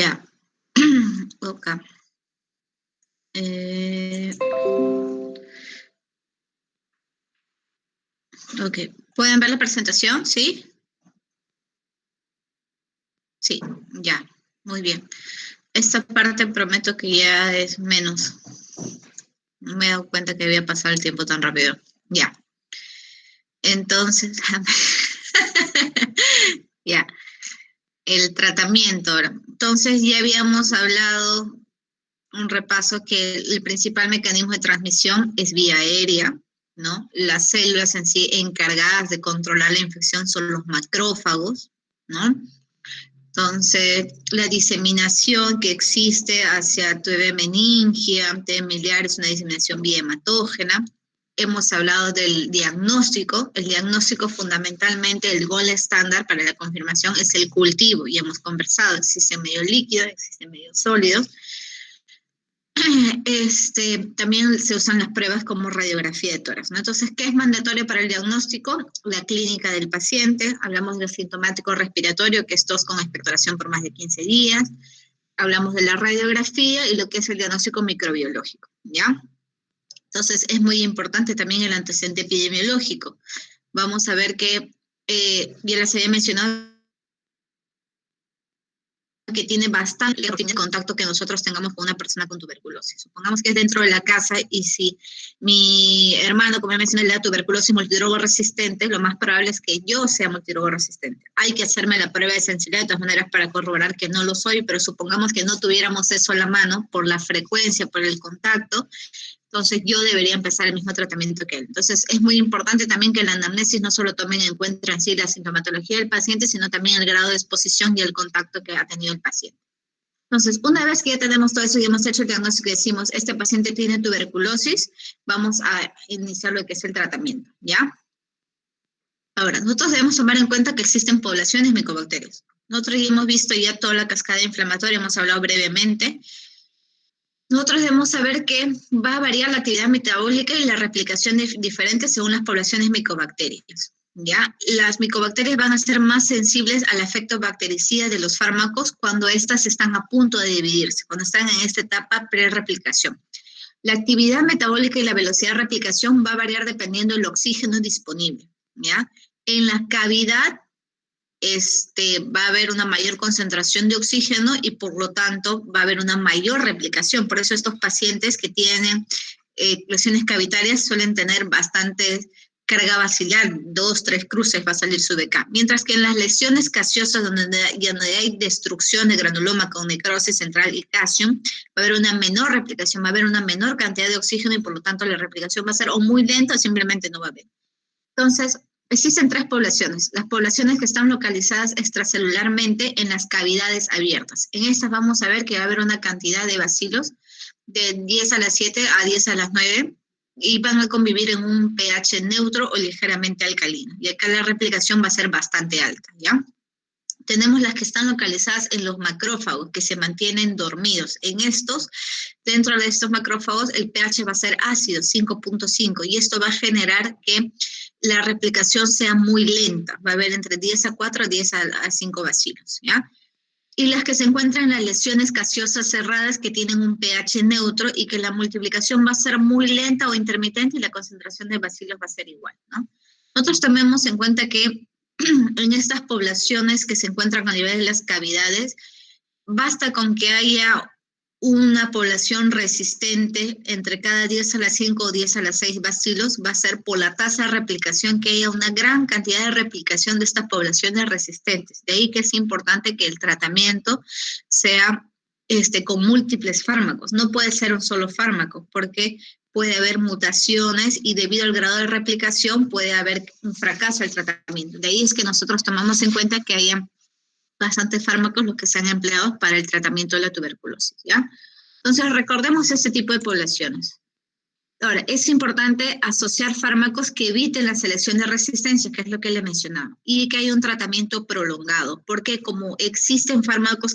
Ya. Ok. Eh, ok. ¿Pueden ver la presentación? ¿Sí? Sí, ya. Muy bien. Esta parte prometo que ya es menos. No me he dado cuenta que había pasado el tiempo tan rápido. Ya. Entonces, ya. El tratamiento ahora. Entonces, ya habíamos hablado un repaso que el principal mecanismo de transmisión es vía aérea, ¿no? Las células en sí encargadas de controlar la infección son los macrófagos, ¿no? Entonces, la diseminación que existe hacia TB meningia, TB miliar, es una diseminación vía hematógena. Hemos hablado del diagnóstico. El diagnóstico fundamentalmente, el gol estándar para la confirmación es el cultivo. Y hemos conversado, existe medio líquido, existe medio sólido. También se usan las pruebas como radiografía de tórax, ¿no? Entonces, ¿qué es mandatorio para el diagnóstico? La clínica del paciente. Hablamos del sintomático respiratorio, que es tos con expectoración por más de 15 días. Hablamos de la radiografía y lo que es el diagnóstico microbiológico, ¿ya? Entonces, es muy importante también el antecedente epidemiológico. Vamos a ver que, ya les había mencionado, que tiene bastante contacto que nosotros tengamos con una persona con tuberculosis. Supongamos que es dentro de la casa y si mi hermano, como ya mencioné, le da tuberculosis multidrogo resistente, lo más probable es que yo sea multidrogo resistente. Hay que hacerme la prueba de sensibilidad de todas maneras para corroborar que no lo soy, pero supongamos que no tuviéramos eso a la mano por la frecuencia, por el contacto. Entonces yo debería empezar el mismo tratamiento que él. Entonces es muy importante también que la anamnesis no solo tomen en cuenta en sí la sintomatología del paciente, sino también el grado de exposición y el contacto que ha tenido el paciente. Entonces, una vez que ya tenemos todo eso y hemos hecho el diagnóstico y decimos, este paciente tiene tuberculosis, vamos a iniciar lo que es el tratamiento, ¿ya? Ahora, nosotros debemos tomar en cuenta que existen poblaciones micobacterias. Nosotros ya hemos visto ya toda la cascada inflamatoria, hemos hablado brevemente. Nosotros debemos saber que va a variar la actividad metabólica y la replicación diferente según las poblaciones micobacterias. ¿Ya? Las micobacterias van a ser más sensibles al efecto bactericida de los fármacos cuando éstas están a punto de dividirse, cuando están en esta etapa pre-replicación. La actividad metabólica y la velocidad de replicación va a variar dependiendo del oxígeno disponible. ¿Ya? En la cavidad va a haber una mayor concentración de oxígeno y por lo tanto va a haber una mayor replicación. Por eso estos pacientes que tienen lesiones cavitarias suelen tener bastante carga bacilar, 2, 3 cruces va a salir su BK. Mientras que en las lesiones casiosas donde hay destrucción de granuloma con necrosis central y calcium, va a haber una menor replicación, va a haber una menor cantidad de oxígeno y por lo tanto la replicación va a ser o muy lenta o simplemente no va a haber. Entonces, existen tres poblaciones. Las poblaciones que están localizadas extracelularmente en las cavidades abiertas. En estas vamos a ver que va a haber una cantidad de bacilos de 10 a la 7 a 10 a las 9 y van a convivir en un pH neutro o ligeramente alcalino. Y acá la replicación va a ser bastante alta, ¿ya? Tenemos las que están localizadas en los macrófagos, que se mantienen dormidos. Dentro de estos macrófagos, el pH va a ser ácido, 5.5, y esto va a generar que la replicación sea muy lenta. Va a haber entre 10 a 4 a 10 a 5 bacilos, ¿ya? Y las que se encuentran en las lesiones casiosas cerradas que tienen un pH neutro y que la multiplicación va a ser muy lenta o intermitente y la concentración de bacilos va a ser igual, ¿no? Nosotros tomemos en cuenta que en estas poblaciones que se encuentran a nivel de las cavidades, basta con que haya una población resistente entre cada 10 a la 5 o 10 a la 6 bacilos, va a ser por la tasa de replicación que haya una gran cantidad de replicación de estas poblaciones resistentes. De ahí que es importante que el tratamiento sea con múltiples fármacos. No puede ser un solo fármaco, porque puede haber mutaciones y debido al grado de replicación puede haber un fracaso del tratamiento. De ahí es que nosotros tomamos en cuenta que haya bastantes fármacos los que se han empleado para el tratamiento de la tuberculosis, ¿ya? Entonces, recordemos este tipo de poblaciones. Ahora, es importante asociar fármacos que eviten la selección de resistencia, que es lo que le mencionaba, y que haya un tratamiento prolongado, porque como existen fármacos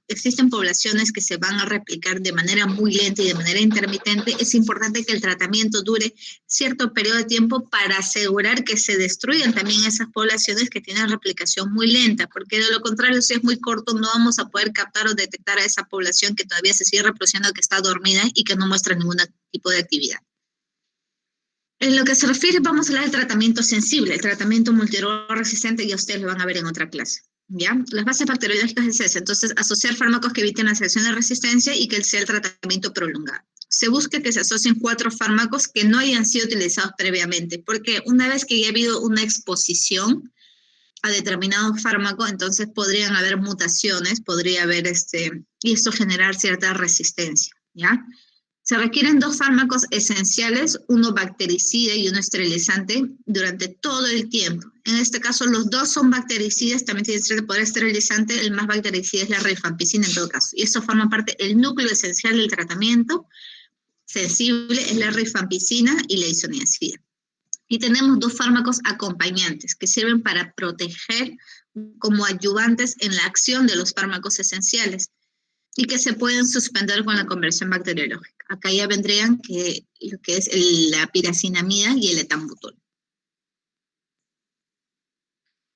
existen poblaciones que se van a replicar de manera muy lenta y de manera intermitente, es importante que el tratamiento dure cierto periodo de tiempo para asegurar que se destruyan también esas poblaciones que tienen replicación muy lenta, porque de lo contrario, si es muy corto, no vamos a poder captar o detectar a esa población que todavía se sigue reproduciendo, que está dormida y que no muestra ningún tipo de actividad. En lo que se refiere, vamos a hablar del tratamiento sensible, el tratamiento multidroga resistente, ya ustedes lo van a ver en otra clase. ¿Ya? Las bases bacteriológicas es eso. Entonces, asociar fármacos que eviten la selección de resistencia y que sea el tratamiento prolongado. Se busca que se asocien 4 fármacos que no hayan sido utilizados previamente, porque una vez que ya ha habido una exposición a determinado fármaco, entonces podrían haber mutaciones, podría haber y esto generar cierta resistencia, ¿ya? Se requieren 2 fármacos esenciales, uno bactericida y uno esterilizante, durante todo el tiempo. En este caso, los 2 son bactericidas, también tienen cierto poder esterilizante, el más bactericida es la rifampicina en todo caso. Y eso forma parte del núcleo esencial del tratamiento sensible, es la rifampicina y la isoniazida. Y tenemos 2 fármacos acompañantes que sirven para proteger como ayudantes en la acción de los fármacos esenciales y que se pueden suspender con la conversión bacteriológica. Acá ya vendrían lo que es la piracinamida y el etambutol.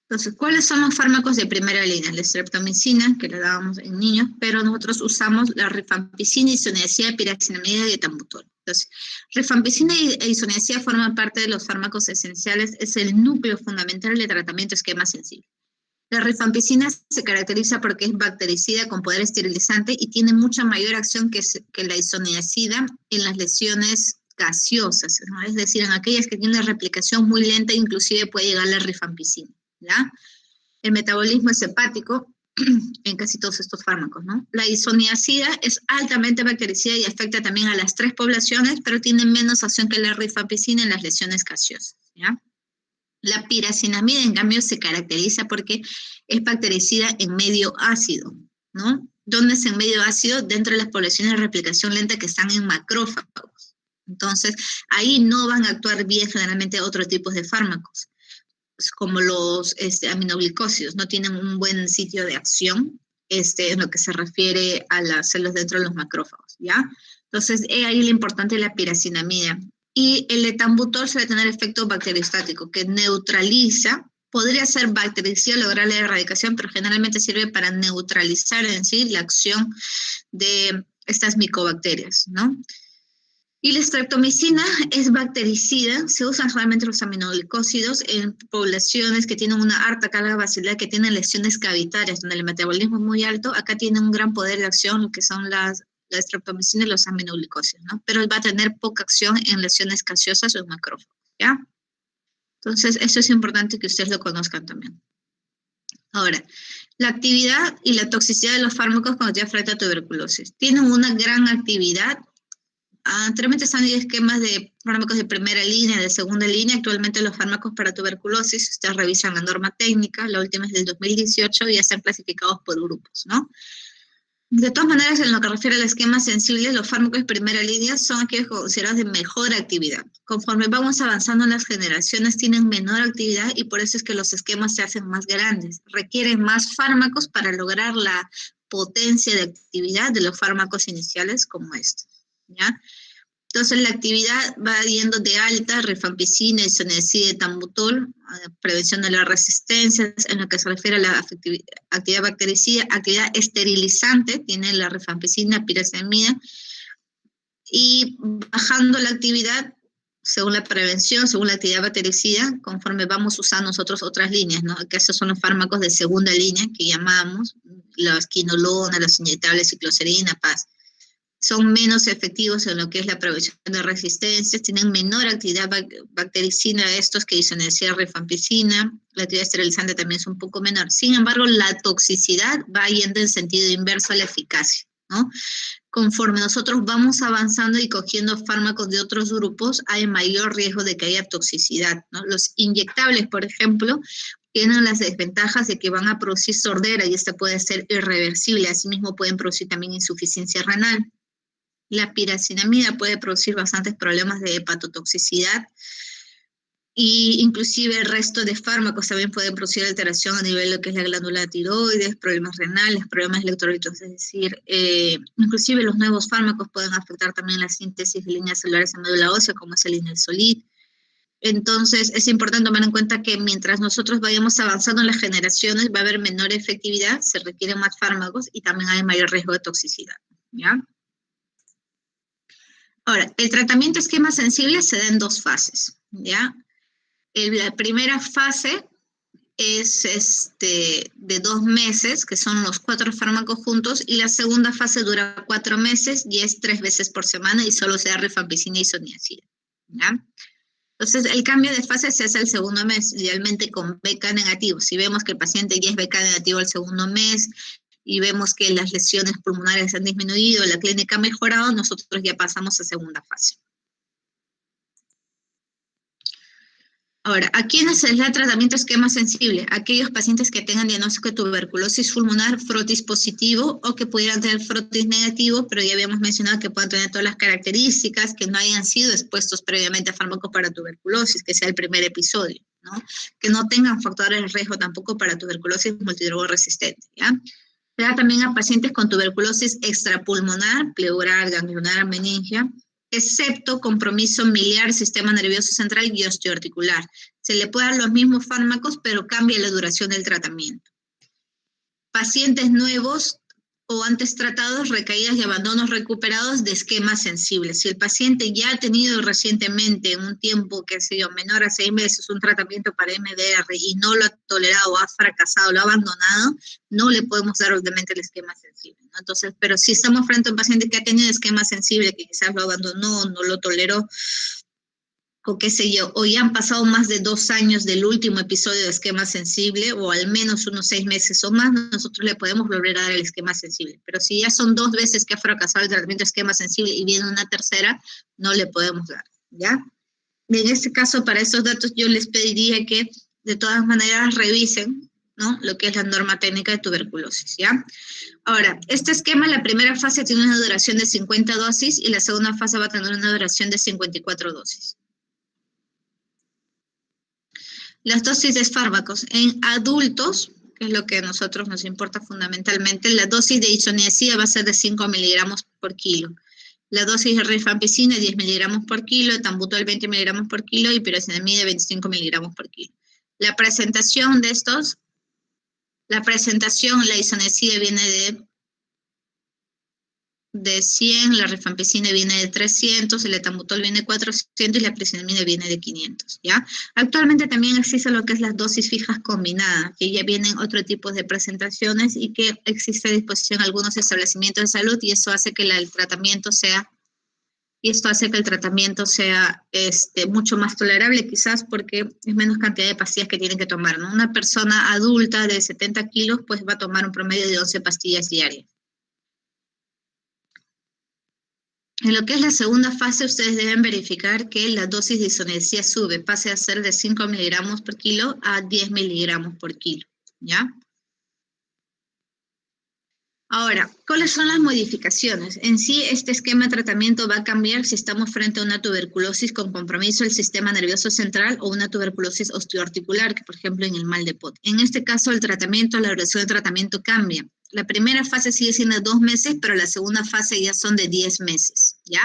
Entonces, ¿cuáles son los fármacos de primera línea? La streptomicina, que la dábamos en niños, pero nosotros usamos la rifampicina, isoniazida, piracinamida y etambutol. Entonces, rifampicina e isoniazida forman parte de los fármacos esenciales, es el núcleo fundamental del tratamiento esquema sensible. La rifampicina se caracteriza porque es bactericida con poder esterilizante y tiene mucha mayor acción que la isoniazida en las lesiones gaseosas, ¿no? Es decir, en aquellas que tienen replicación muy lenta, inclusive puede llegar la rifampicina, ¿ya? El metabolismo es hepático en casi todos estos fármacos, ¿no? La isoniazida es altamente bactericida y afecta también a las 3 poblaciones, pero tiene menos acción que la rifampicina en las lesiones gaseosas, ¿ya? La piracinamida, en cambio, se caracteriza porque es bactericida en medio ácido, ¿no? ¿Dónde es en medio ácido? Dentro de las poblaciones de replicación lenta que están en macrófagos. Entonces, ahí no van a actuar bien generalmente otros tipos de fármacos, como los aminoglicósidos, no tienen un buen sitio de acción en lo que se refiere a las células dentro de los macrófagos, ¿ya? Entonces, ahí lo importante es la piracinamida. Y el etambutol suele tener efecto bacteriostático, que neutraliza, podría ser bactericida, lograr la erradicación, pero generalmente sirve para neutralizar en sí la acción de estas micobacterias, ¿no? Y la streptomicina es bactericida, se usan solamente los aminoglicósidos en poblaciones que tienen una alta carga bacilar, que tienen lesiones cavitarias, donde el metabolismo es muy alto. Acá tiene un gran poder de acción, lo que son la streptomicina y los aminoglicósidos, ¿no? Pero va a tener poca acción en lesiones gaseosas o en macrófagos, ¿ya? Entonces, eso es importante que ustedes lo conozcan también. Ahora, la actividad y la toxicidad de los fármacos cuando tienen frente a tuberculosis. Tienen una gran actividad. Anteriormente están en esquemas de fármacos de primera línea, de segunda línea. Actualmente los fármacos para tuberculosis, ustedes revisan la norma técnica, la última es del 2018, y ya están clasificados por grupos, ¿no? De todas maneras, en lo que refiere al esquema sensible, los fármacos de primera línea son aquellos considerados de mejor actividad. Conforme vamos avanzando en las generaciones, tienen menor actividad y por eso es que los esquemas se hacen más grandes. Requieren más fármacos para lograr la potencia de actividad de los fármacos iniciales como estos, ¿ya? Entonces la actividad va yendo de alta, rifampicina, isoniazida, etambutol, prevención de las resistencias, en lo que se refiere a la actividad bactericida, actividad esterilizante, tiene la rifampicina, piracinamida, y bajando la actividad según la prevención, según la actividad bactericida, conforme vamos usando nosotros otras líneas, ¿no? Que esos son los fármacos de segunda línea que llamamos, las quinolonas, los inyectables, cicloserina, paz. Son menos efectivos en lo que es la prevención de resistencias, tienen menor actividad bactericida estos que isoniazida, rifampicina, la actividad esterilizante también es un poco menor. Sin embargo, la toxicidad va yendo en sentido inverso a la eficacia, ¿no? Conforme nosotros vamos avanzando y cogiendo fármacos de otros grupos, hay mayor riesgo de que haya toxicidad, ¿no? Los inyectables, por ejemplo, tienen las desventajas de que van a producir sordera y esta puede ser irreversible, asimismo pueden producir también insuficiencia renal. La piracinamida puede producir bastantes problemas de hepatotoxicidad y inclusive el resto de fármacos también pueden producir alteración a nivel de lo que es la glándula tiroides, problemas renales, problemas electrolitos, es decir, inclusive los nuevos fármacos pueden afectar también la síntesis de líneas celulares en médula ósea, como es el Inelsolid. Entonces, es importante tomar en cuenta que mientras nosotros vayamos avanzando en las generaciones, va a haber menor efectividad, se requieren más fármacos y también hay mayor riesgo de toxicidad, ¿ya? Ahora, el tratamiento esquema sensible se da en dos fases, ¿ya? La primera fase es de 2 meses, que son los 4 fármacos juntos, y la segunda fase dura 4 meses y es 3 veces por semana y solo se da rifampicina y isoniazida, ¿ya? Entonces, el cambio de fase se hace el segundo mes, idealmente con BK negativo. Si vemos que el paciente ya es BK negativo el segundo mes y vemos que las lesiones pulmonares han disminuido, la clínica ha mejorado, nosotros ya pasamos a segunda fase. Ahora, ¿a quiénes se les da tratamiento esquema sensible? Aquellos pacientes que tengan diagnóstico de tuberculosis pulmonar, frotis positivo o que pudieran tener frotis negativo, pero ya habíamos mencionado que puedan tener todas las características, que no hayan sido expuestos previamente a fármacos para tuberculosis, que sea el primer episodio, ¿no? Que no tengan factores de riesgo tampoco para tuberculosis multidrogo resistente, ¿ya? Se da también a pacientes con tuberculosis extrapulmonar, pleural, ganglionar, meningia, excepto compromiso miliar, sistema nervioso central y osteoarticular. Se le puede dar los mismos fármacos, pero cambia la duración del tratamiento. Pacientes nuevos o antes tratados, recaídas y abandonos recuperados de esquemas sensibles. Si el paciente ya ha tenido recientemente en un tiempo que ha sido menor a 6 meses un tratamiento para MDR y no lo ha tolerado, ha fracasado, lo ha abandonado, no le podemos dar obviamente el esquema sensible, ¿no? Entonces, pero si estamos frente a un paciente que ha tenido esquema sensible, que quizás lo abandonó, no lo toleró, o qué sé yo, o ya han pasado más de 2 años del último episodio de esquema sensible, o al menos unos 6 meses o más, nosotros le podemos volver a dar el esquema sensible. Pero si ya son 2 veces que ha fracasado el tratamiento de esquema sensible y viene una tercera, no le podemos dar, ¿ya? En este caso, para esos datos, yo les pediría que de todas maneras revisen, ¿no?, lo que es la norma técnica de tuberculosis, ¿ya? Ahora, este esquema, la primera fase tiene una duración de 50 dosis y la segunda fase va a tener una duración de 54 dosis. Las dosis de fármacos en adultos, que es lo que a nosotros nos importa fundamentalmente, la dosis de isoniazida va a ser de 5 miligramos por kilo. La dosis de rifampicina 10 miligramos por kilo, tambutol 20 miligramos por kilo y piracinamida 25 miligramos por kilo. La presentación de estos, la isoniazida viene de 100, la rifampicina viene de 300, el etambutol viene de 400 y la piracinamida viene de 500, ¿ya? Actualmente también existe lo que es las dosis fijas combinadas, que ya vienen otro tipo de presentaciones y que existe a disposición algunos establecimientos de salud y eso hace que el tratamiento sea mucho más tolerable, quizás porque es menos cantidad de pastillas que tienen que tomar, ¿no? Una persona adulta de 70 kilos pues va a tomar un promedio de 11 pastillas diarias. En lo que es la segunda fase, ustedes deben verificar que la dosis de isoniazida sube, pase a ser de 5 miligramos por kilo a 10 miligramos por kilo, ¿ya? Ahora, ¿cuáles son las modificaciones? En sí, este esquema de tratamiento va a cambiar si estamos frente a una tuberculosis con compromiso del sistema nervioso central o una tuberculosis osteoarticular, que por ejemplo en el mal de Pot. En este caso, el tratamiento, la duración del tratamiento cambia. La primera fase sigue siendo 2 meses, pero la segunda fase ya son de 10 meses, ¿ya?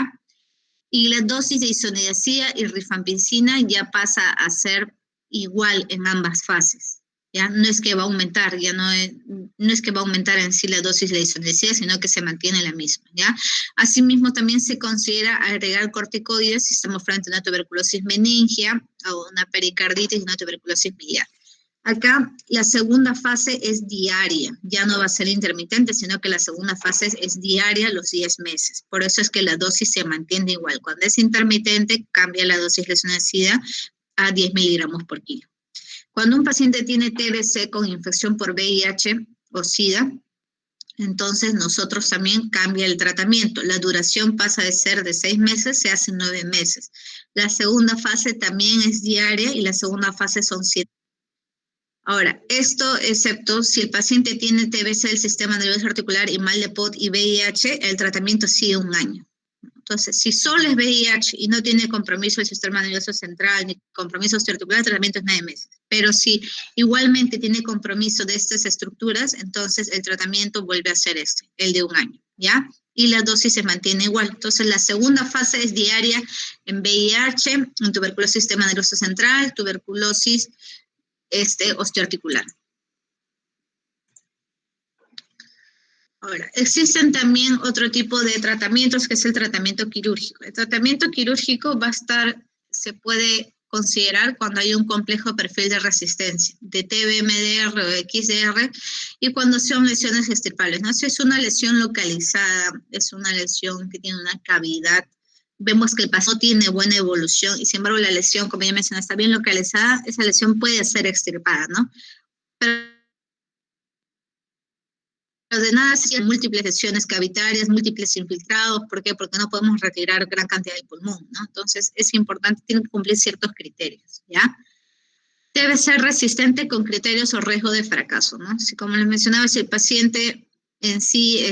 Y la dosis de isoniazida y rifampicina ya pasa a ser igual en ambas fases. ¿Ya? No es que va a aumentar, no es que va a aumentar en sí la dosis de la isoniazida, sino que se mantiene la misma, ¿ya? Asimismo, también se considera agregar corticoides si estamos frente a una tuberculosis meningia o una pericarditis y una tuberculosis biliar. Acá la segunda fase es diaria, ya no va a ser intermitente, sino que la segunda fase es diaria los 10 meses. Por eso es que la dosis se mantiene igual. Cuando es intermitente, cambia la dosis de isoniazida a 10 miligramos por kilo. Cuando un paciente tiene TBC con infección por VIH o SIDA, entonces nosotros también cambia el tratamiento. La duración pasa de ser de 6 meses, se hace 9 meses. La segunda fase también es diaria y la segunda fase son 7. Ahora, esto excepto si el paciente tiene TBC del sistema nervioso articular y mal de Pot y VIH, el tratamiento sigue 1 año. Entonces, si solo es VIH y no tiene compromiso del sistema nervioso central ni compromiso osteoarticular, el tratamiento es 9 meses. Pero si igualmente tiene compromiso de estas estructuras, entonces el tratamiento vuelve a ser el de 1 año, ¿ya? Y la dosis se mantiene igual. Entonces, la segunda fase es diaria en VIH, en tuberculosis sistema nervioso central, tuberculosis osteoarticular. Ahora, existen también otro tipo de tratamientos que es el tratamiento quirúrgico. El tratamiento quirúrgico se puede considerar cuando hay un complejo perfil de resistencia, de TBMDR o XDR, y cuando son lesiones extirpables, ¿no? Si es una lesión localizada, es una lesión que tiene una cavidad, vemos que el paciente tiene buena evolución, y sin embargo la lesión, como ya mencioné, está bien localizada, esa lesión puede ser extirpada, ¿no? Pero de nada sirven múltiples lesiones cavitarias, múltiples infiltrados. ¿Por qué? Porque no podemos retirar gran cantidad del pulmón, ¿no? Entonces, es importante, tiene que cumplir ciertos criterios, ¿ya? Debe ser resistente con criterios o riesgo de fracaso, ¿no? Si, como les mencionaba, si el paciente en sí,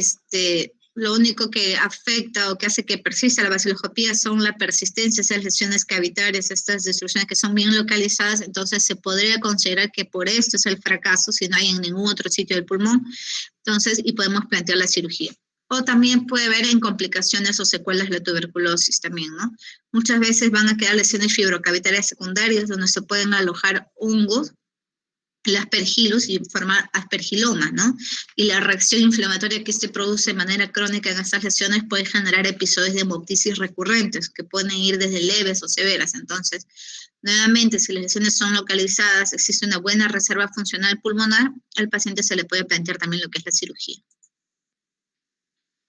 lo único que afecta o que hace que persista la baciloscopía son la persistencia, esas lesiones cavitarias, estas destrucciones que son bien localizadas, entonces se podría considerar que por esto es el fracaso si no hay en ningún otro sitio del pulmón, entonces, y podemos plantear la cirugía. O también puede haber en complicaciones o secuelas la tuberculosis también, ¿no? Muchas veces van a quedar lesiones fibrocavitarias secundarias donde se pueden alojar hongos, el aspergillus, y formar aspergilomas, ¿no? Y la reacción inflamatoria que se produce de manera crónica en estas lesiones puede generar episodios de hemoptisis recurrentes que pueden ir desde leves o severas. Entonces, nuevamente, si las lesiones son localizadas, existe una buena reserva funcional pulmonar, al paciente se le puede plantear también lo que es la cirugía.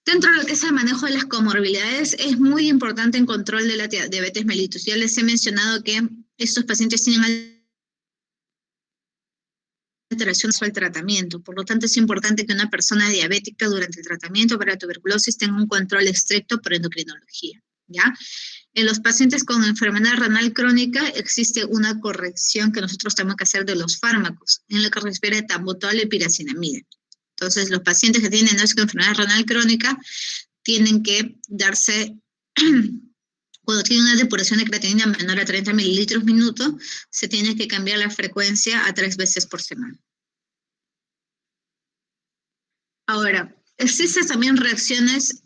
Dentro de lo que es el manejo de las comorbilidades, es muy importante el control de la diabetes mellitus. Ya les he mencionado que estos pacientes tienen alteraciones al tratamiento. Por lo tanto, es importante que una persona diabética durante el tratamiento para tuberculosis tenga un control estricto por endocrinología, ¿ya? En los pacientes con enfermedad renal crónica existe una corrección que nosotros tenemos que hacer de los fármacos, en lo que refiere a tambutol y piracinamida. Entonces, los pacientes que tienen enfermedad renal crónica tienen que darse, cuando tienen una depuración de creatinina menor a 30 mililitros minuto, se tiene que cambiar la frecuencia a 3 veces por semana. Ahora, existen también reacciones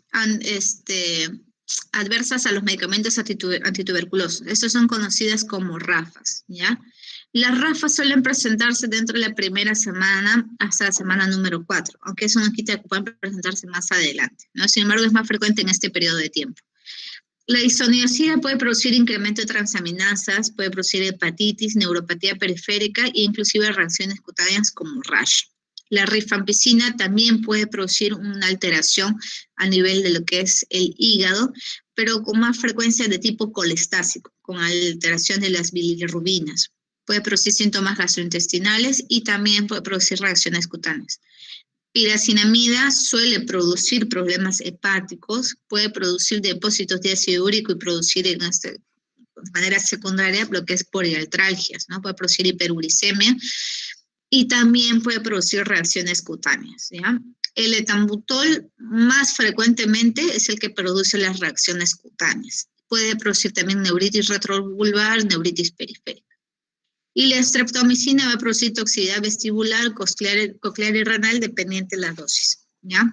adversas a los medicamentos antituberculosos. Estas son conocidas como RAFAs, ¿ya? Las RAFAs suelen presentarse dentro de la primera semana hasta la semana número 4, aunque eso no quita que puedan presentarse más adelante, ¿no? Sin embargo, es más frecuente en este periodo de tiempo. La isoniazida puede producir incremento de transaminasas, puede producir hepatitis, neuropatía periférica e inclusive reacciones cutáneas como rash. La rifampicina también puede producir una alteración a nivel de lo que es el hígado, pero con más frecuencia de tipo colestásico, con alteración de las bilirrubinas. Puede producir síntomas gastrointestinales y también puede producir reacciones cutáneas. Piracinamida suele producir problemas hepáticos, puede producir depósitos de ácido úrico y producir de manera secundaria lo que es poliartralgias, ¿no? Puede producir hiperuricemia y también puede producir reacciones cutáneas, ¿ya? El etambutol más frecuentemente es el que produce las reacciones cutáneas. Puede producir también neuritis retrovulvar, neuritis periférica. Y la streptomicina va a producir toxicidad vestibular, coclear y renal dependiente de la dosis, ¿ya?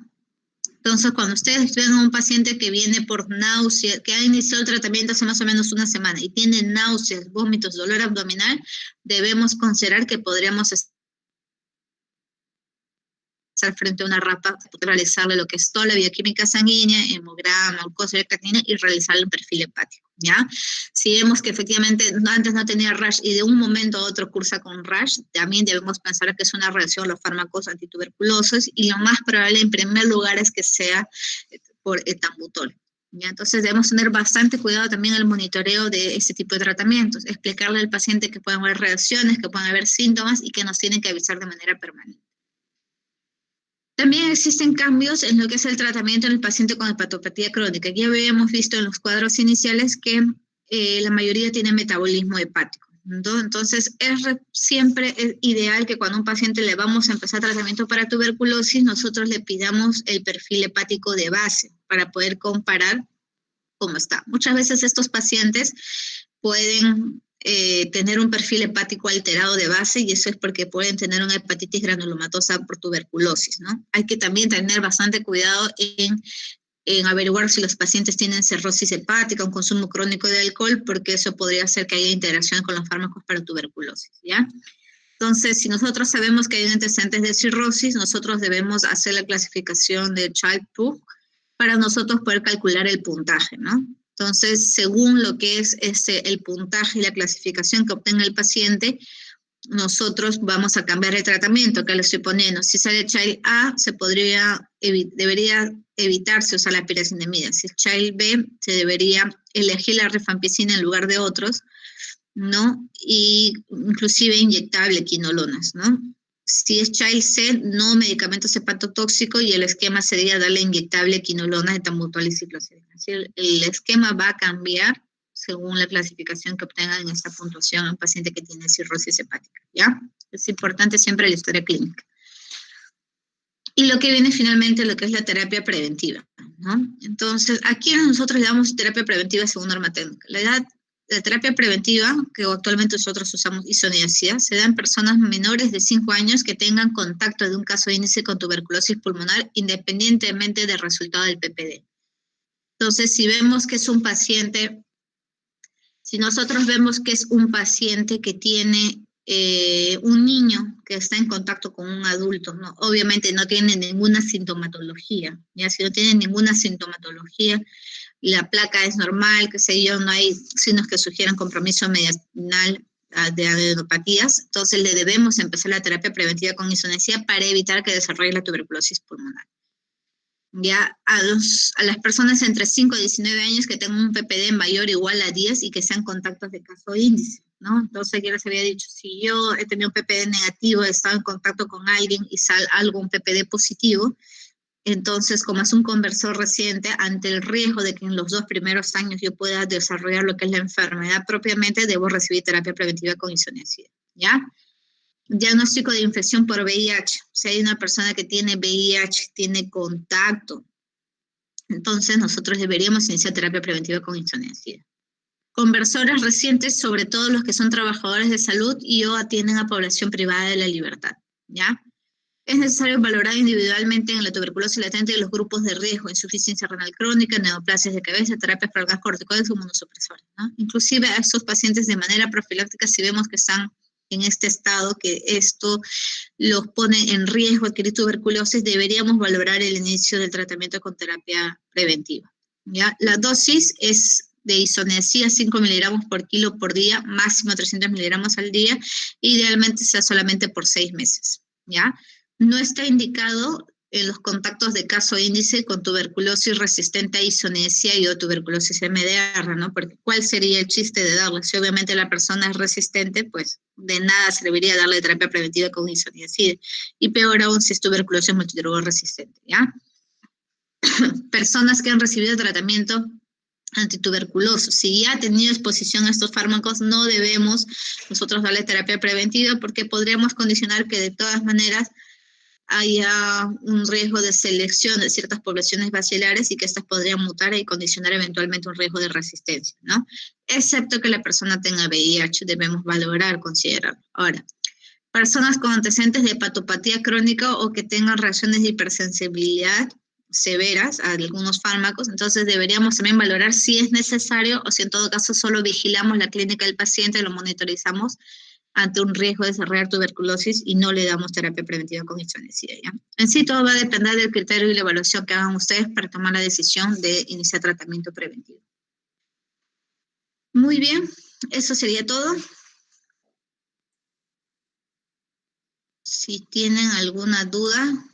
Entonces, cuando ustedes ven a un paciente que viene por náusea, que ha iniciado el tratamiento hace más o menos una semana y tiene náuseas, vómitos, dolor abdominal, debemos considerar que podríamos estar frente a una RAFA, realizarle lo que es toda la bioquímica sanguínea, hemograma, glucosa y creatinina y realizarle un perfil hepático, ¿ya? Si vemos que efectivamente antes no tenía rash y de un momento a otro cursa con rash, también debemos pensar que es una reacción a los fármacos antituberculosos y lo más probable en primer lugar es que sea por etambutol. ¿Ya? Entonces debemos tener bastante cuidado también en el monitoreo de este tipo de tratamientos, explicarle al paciente que pueden haber reacciones, que pueden haber síntomas y que nos tienen que avisar de manera permanente. También existen cambios en lo que es el tratamiento en el paciente con hepatopatía crónica. Ya habíamos visto en los cuadros iniciales que la mayoría tiene metabolismo hepático, ¿no? Entonces, siempre es ideal que cuando a un paciente le vamos a empezar tratamiento para tuberculosis, nosotros le pidamos el perfil hepático de base para poder comparar cómo está. Muchas veces estos pacientes pueden tener un perfil hepático alterado de base y eso es porque pueden tener una hepatitis granulomatosa por tuberculosis, ¿no? Hay que también tener bastante cuidado en averiguar si los pacientes tienen cirrosis hepática, un consumo crónico de alcohol, porque eso podría hacer que haya interacción con los fármacos para tuberculosis, ¿ya? Entonces, si nosotros sabemos que hay antecedentes de cirrosis, nosotros debemos hacer la clasificación de Child-Pugh para nosotros poder calcular el puntaje, ¿no? Entonces, según lo que es el puntaje y la clasificación que obtenga el paciente, nosotros vamos a cambiar el tratamiento que le estoy poniendo. Si sale Child A, debería evitarse usar la piracinamida. Si es Child B, se debería elegir la rifampicina en lugar de otros, ¿no? Y inclusive inyectable quinolonas, ¿no? Si es Child C, no medicamentos hepatotóxicos y el esquema sería darle inyectable quinolonas de tambutal y cicloserina. Así el esquema va a cambiar según la clasificación que obtengan en esta puntuación a un paciente que tiene cirrosis hepática, ¿ya? Es importante siempre la historia clínica. Y lo que viene finalmente, lo que es la terapia preventiva, ¿no? Entonces, aquí nosotros le damos terapia preventiva según norma técnica. La terapia preventiva, que actualmente nosotros usamos isoniazida, se da en personas menores de 5 años que tengan contacto de un caso índice con tuberculosis pulmonar independientemente del resultado del PPD. Entonces, si vemos que es un paciente, si nosotros vemos que es un paciente que tiene un niño que está en contacto con un adulto, ¿no? Obviamente no tiene ninguna sintomatología, ya si no tiene ninguna sintomatología, la placa es normal, qué sé yo, no hay signos que sugieran compromiso mediastinal de adenopatías, entonces le debemos empezar la terapia preventiva con isoniazida para evitar que desarrolle la tuberculosis pulmonar. Ya a las personas entre 5 y 19 años que tengan un PPD mayor o igual a 10 y que sean contactos de caso índice, ¿no? Entonces yo les había dicho, si yo he tenido un PPD negativo, he estado en contacto con alguien y algo un PPD positivo, entonces como es un conversor reciente, ante el riesgo de que en los 2 primeros años yo pueda desarrollar lo que es la enfermedad propiamente, debo recibir terapia preventiva con isoniazida, ¿ya? Diagnóstico de infección por VIH. Si hay una persona que tiene VIH, tiene contacto, entonces nosotros deberíamos iniciar terapia preventiva con isoniazida. Conversores recientes, sobre todo los que son trabajadores de salud y o atienden a población privada de la libertad, ¿ya? Es necesario valorar individualmente en la tuberculosis latente y los grupos de riesgo, insuficiencia renal crónica, neoplasias de cabeza, terapias para gas corticoides o inmunosupresores, ¿no? Inclusive a estos pacientes de manera profiláctica, si vemos que están en este estado, que esto los pone en riesgo de adquirir tuberculosis, deberíamos valorar el inicio del tratamiento con terapia preventiva, ¿ya? La dosis es de isoniazida 5 miligramos por kilo por día, máximo 300 miligramos al día, idealmente sea solamente por 6 meses, ¿ya? No está indicado en los contactos de caso índice con tuberculosis resistente a isoniazida y o tuberculosis MDR, ¿no? Porque ¿cuál sería el chiste de darle? Si obviamente la persona es resistente, pues de nada serviría darle terapia preventiva con isoniazida. Y peor aún si es tuberculosis multidroga resistente, ¿ya? Personas que han recibido tratamiento antituberculoso. Si ya ha tenido exposición a estos fármacos, no debemos nosotros darle terapia preventiva porque podríamos condicionar que de todas maneras haya un riesgo de selección de ciertas poblaciones bacilares y que estas podrían mutar y condicionar eventualmente un riesgo de resistencia, ¿no? Excepto que la persona tenga VIH, debemos valorar, considerarlo. Ahora, personas con antecedentes de hepatopatía crónica o que tengan reacciones de hipersensibilidad severas a algunos fármacos, entonces deberíamos también valorar si es necesario o si en todo caso solo vigilamos la clínica del paciente, lo monitorizamos ante un riesgo de desarrollar tuberculosis y no le damos terapia preventiva con isoniazida, ¿ya? En sí todo va a depender del criterio y la evaluación que hagan ustedes para tomar la decisión de iniciar tratamiento preventivo. Muy bien, eso sería todo. Si tienen alguna duda,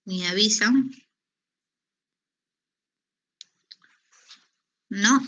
me avisan. ¿No?